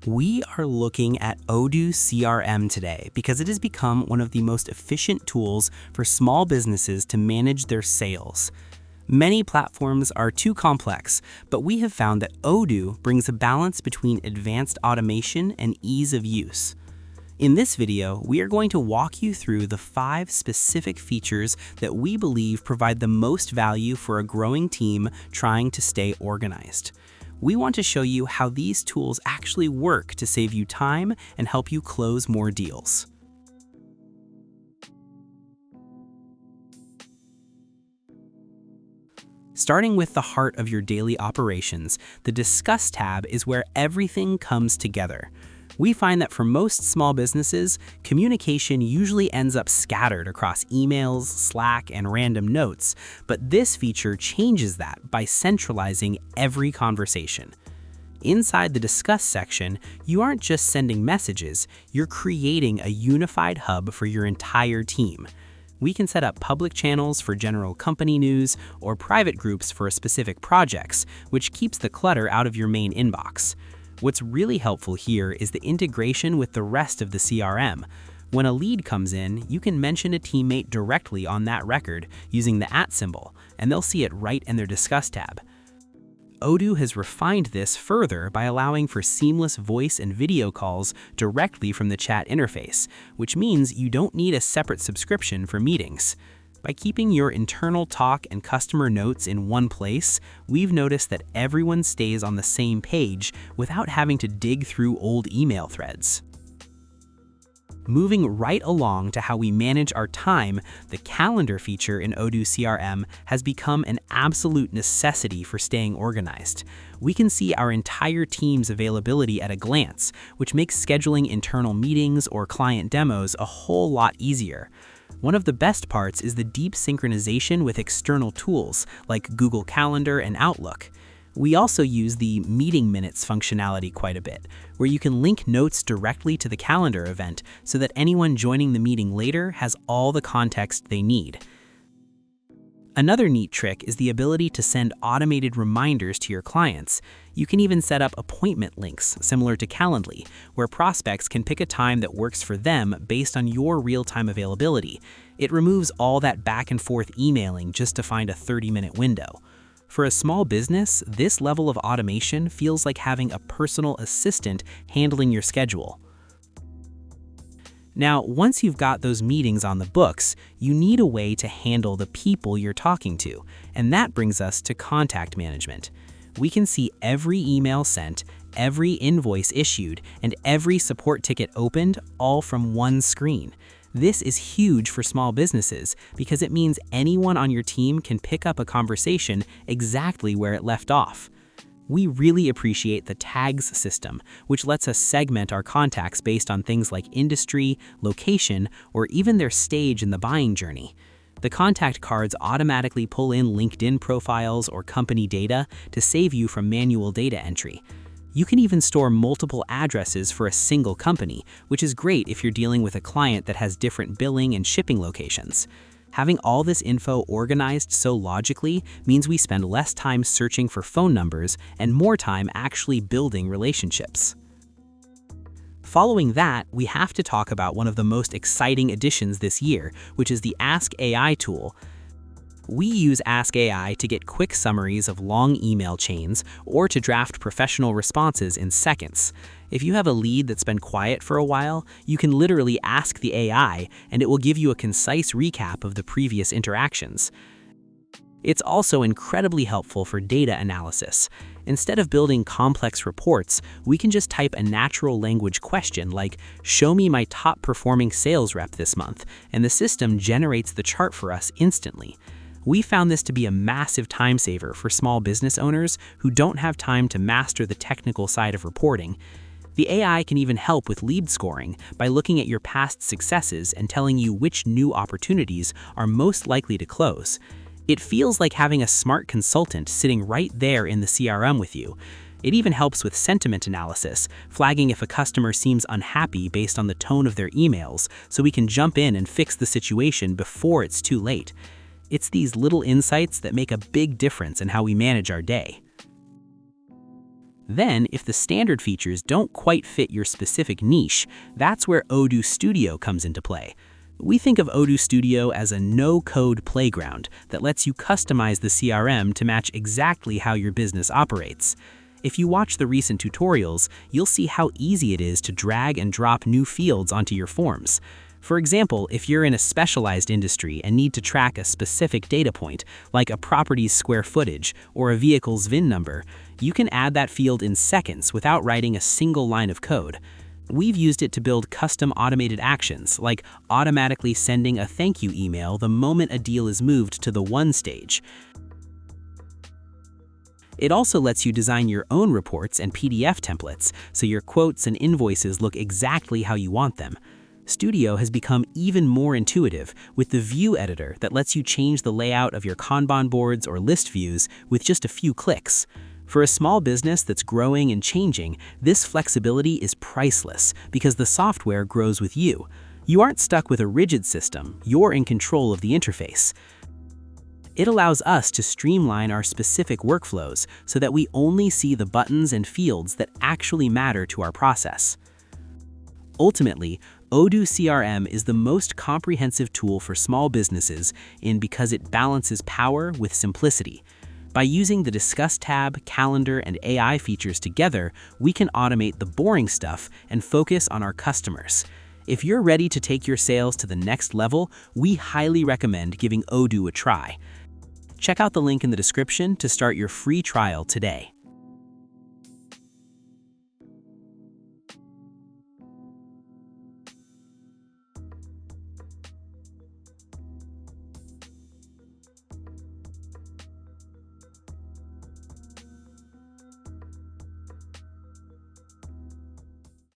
We are looking at Odoo CRM today because it has become one of the most efficient tools for small businesses to manage their sales. Many platforms are too complex, but we have found that Odoo brings a balance between advanced automation and ease of use. In this video, we are going to walk you through the 5 specific features that we believe provide the most value for a growing team trying to stay organized. We want to show you how these tools actually work to save you time and help you close more deals. Starting with the heart of your daily operations, the Discuss tab is where everything comes together. We find that for most small businesses, communication usually ends up scattered across emails, Slack, and random notes, but this feature changes that by centralizing every conversation. Inside the Discuss section, you aren't just sending messages, you're creating a unified hub for your entire team. We can set up public channels for general company news or private groups for specific projects, which keeps the clutter out of your main inbox. What's really helpful here is the integration with the rest of the CRM. When a lead comes in, you can mention a teammate directly on that record using the @ symbol, and they'll see it right in their Discuss tab. Odoo has refined this further by allowing for seamless voice and video calls directly from the chat interface, which means you don't need a separate subscription for meetings. By keeping your internal talk and customer notes in one place, we've noticed that everyone stays on the same page without having to dig through old email threads. Moving right along to how we manage our time, the calendar feature in Odoo CRM has become an absolute necessity for staying organized. We can see our entire team's availability at a glance, which makes scheduling internal meetings or client demos a whole lot easier. One of the best parts is the deep synchronization with external tools like Google Calendar and Outlook. We also use the meeting minutes functionality quite a bit, where you can link notes directly to the calendar event so that anyone joining the meeting later has all the context they need. Another neat trick is the ability to send automated reminders to your clients. You can even set up appointment links similar to Calendly, where prospects can pick a time that works for them based on your real-time availability. It removes all that back and forth emailing just to find a 30-minute window. For a small business, this level of automation feels like having a personal assistant handling your schedule. Now, once you've got those meetings on the books, you need a way to handle the people you're talking to, and that brings us to contact management. We can see every email sent, every invoice issued, and every support ticket opened, all from one screen. This is huge for small businesses because it means anyone on your team can pick up a conversation exactly where it left off. We really appreciate the tags system, which lets us segment our contacts based on things like industry, location, or even their stage in the buying journey. The contact cards automatically pull in LinkedIn profiles or company data to save you from manual data entry. You can even store multiple addresses for a single company, which is great if you're dealing with a client that has different billing and shipping locations. Having all this info organized so logically means we spend less time searching for phone numbers and more time actually building relationships. Following that, we have to talk about one of the most exciting additions this year, which is the Ask AI tool. We use Ask AI to get quick summaries of long email chains or to draft professional responses in seconds. If you have a lead that's been quiet for a while, you can literally ask the AI and it will give you a concise recap of the previous interactions. It's also incredibly helpful for data analysis. Instead of building complex reports, we can just type a natural language question like, "Show me my top performing sales rep this month," and the system generates the chart for us instantly. We found this to be a massive time saver for small business owners who don't have time to master the technical side of reporting. The AI can even help with lead scoring by looking at your past successes and telling you which new opportunities are most likely to close. It feels like having a smart consultant sitting right there in the CRM with you. It even helps with sentiment analysis, flagging if a customer seems unhappy based on the tone of their emails, so we can jump in and fix the situation before it's too late. It's these little insights that make a big difference in how we manage our day. Then, if the standard features don't quite fit your specific niche, that's where Odoo Studio comes into play. We think of Odoo Studio as a no-code playground that lets you customize the CRM to match exactly how your business operates. If you watch the recent tutorials, you'll see how easy it is to drag and drop new fields onto your forms. For example, if you're in a specialized industry and need to track a specific data point, like a property's square footage or a vehicle's VIN number, you can add that field in seconds without writing a single line of code. We've used it to build custom automated actions, like automatically sending a thank you email the moment a deal is moved to the won stage. It also lets you design your own reports and PDF templates, so your quotes and invoices look exactly how you want them. Studio has become even more intuitive with the view editor that lets you change the layout of your Kanban boards or list views with just a few clicks. For a small business that's growing and changing, this flexibility is priceless because the software grows with you. You aren't stuck with a rigid system, you're in control of the interface. It allows us to streamline our specific workflows so that we only see the buttons and fields that actually matter to our process. Ultimately, Odoo CRM is the most comprehensive tool for small businesses because it balances power with simplicity. By using the Discuss tab, calendar, and AI features together, we can automate the boring stuff and focus on our customers. If you're ready to take your sales to the next level, we highly recommend giving Odoo a try. Check out the link in the description to start your free trial today.